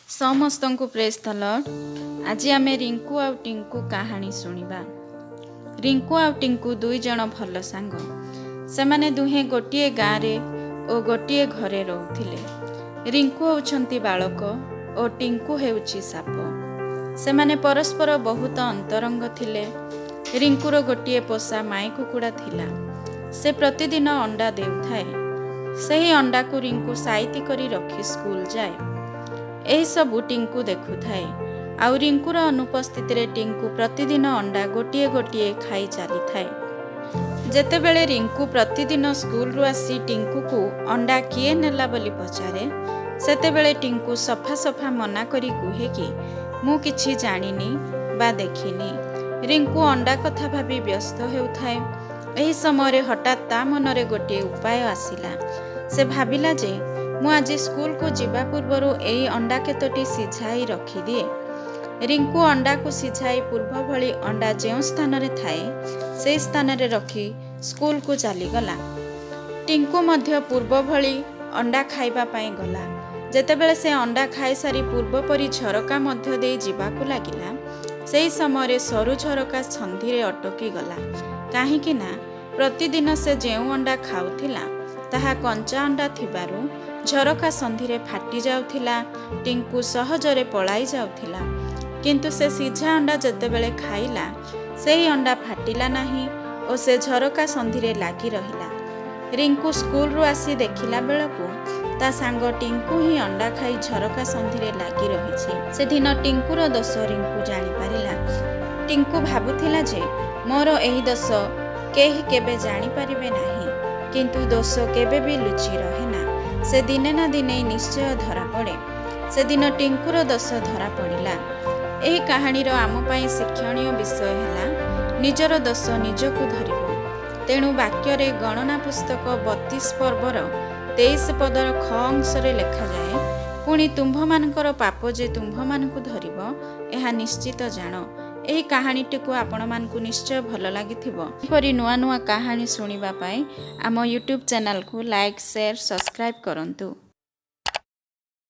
समस्तंकु praise the Lord. आज आमे रिंकू आ टिंकू कहानी सुनिबा। रिंकू आ टिंकू दुई जण भल सांग। सेमाने दुहे गोटिए गाँ रे ओ गोटिए घरे रहउथिले। रिंकू होउछंती बालक ओ टिंकू हेउछि साप। सेमाने परस्पर बहुत अंतरंग थिले। रिंकूर गोटिए पोषा माई कुकुड़ा थिला। से प्रतिदिन अंडा देउथाए। सही अंडा को रिंकू साइती करी रखी स्कूल जाए। एही सबु टिंकू देखुथाए। आउ रिंकूर अनुपस्थित रे टिंकू प्रतिदिन अंडा गोटिए गोटिए खाई चली थाए। जेतेबेले रिंकू प्रतिदिन स्कूल रु आसी टिंकू को अंडा किए नेला बोली पचारे, सेतेबेले टिंकू सफा सफा मना करी कुहे कि मु किछि जानिनी बा देखिनी। रिंकू अंडा कथा भाबी व्यस्त हेउथाए। एही समय हठात ता मनरे गोटिए उपाय आसिला। से भाबिला जे मु आज स्कूल को जिबा पूर्वरु एई अंडा केतोटी सिझाई रखी दिए। रिंकू अंडा को सिझाई पूर्व भली अंडा जेउ स्थान रे थाए से स्थान रे रखी स्कूल को चली गला। टिंकू मध्य पूर्व भली अंडा खाइबा पाई गला। जेतेबेले से अंडा खाई सारी पूर्व परी झरका मध्य दे जिबाकु लागिला, सेही समय सरू झरका संधि रे अटकी गला। काहेकि ना प्रतिदिन से जेउ अंडा खाउथिला ताहा कंचा अंडा थिबारु झरका संधि रे फाटी जाउथिला। टिंकू सहजरे पलाई जाउथिला। किंतु से सिझा अंडा जेतेबेले खाइला सेही अंडा फाटिला नाही ओ से झरका संधि रे लागी रहिला। रिंकू स्कूल रु आसी देखिला बेलकू ता सांग टिंकू ही अंडा खाई झरका संधि रे लागी रहिछि। से दिन टिंकूर दोष रिंकू जानि पारिला। टिंकू भाबुथिला जे मोर एही दोष केही केबे जानि पारिबे नाही, किंतु दोष केबे भी लुचि रहेना। से दिने ना दिने निश्चय धरा पड़े। से दिन टिंकूर दोष धरा पड़िला। एही कहानीर आम पई शिक्षणीय विषय हैला निजर दोष निजकु धरिबो। तेणु वाक्य रे गणना पुस्तक 32 पर्वर 23 पदर ख अंश रे लेखा जाए, पुणी तुम्भ मानकर पाप जे तुम्भ मानकु धरिबो एहा निश्चित जान। एही कहानीटी को आपण मानकु निश्चय भल लागिथिबो। एपरि नुआ नुआ कहानी सुनिबा पाई आम यूट्यूब चैनल को लाइक शेयर सब्सक्राइब करंतु।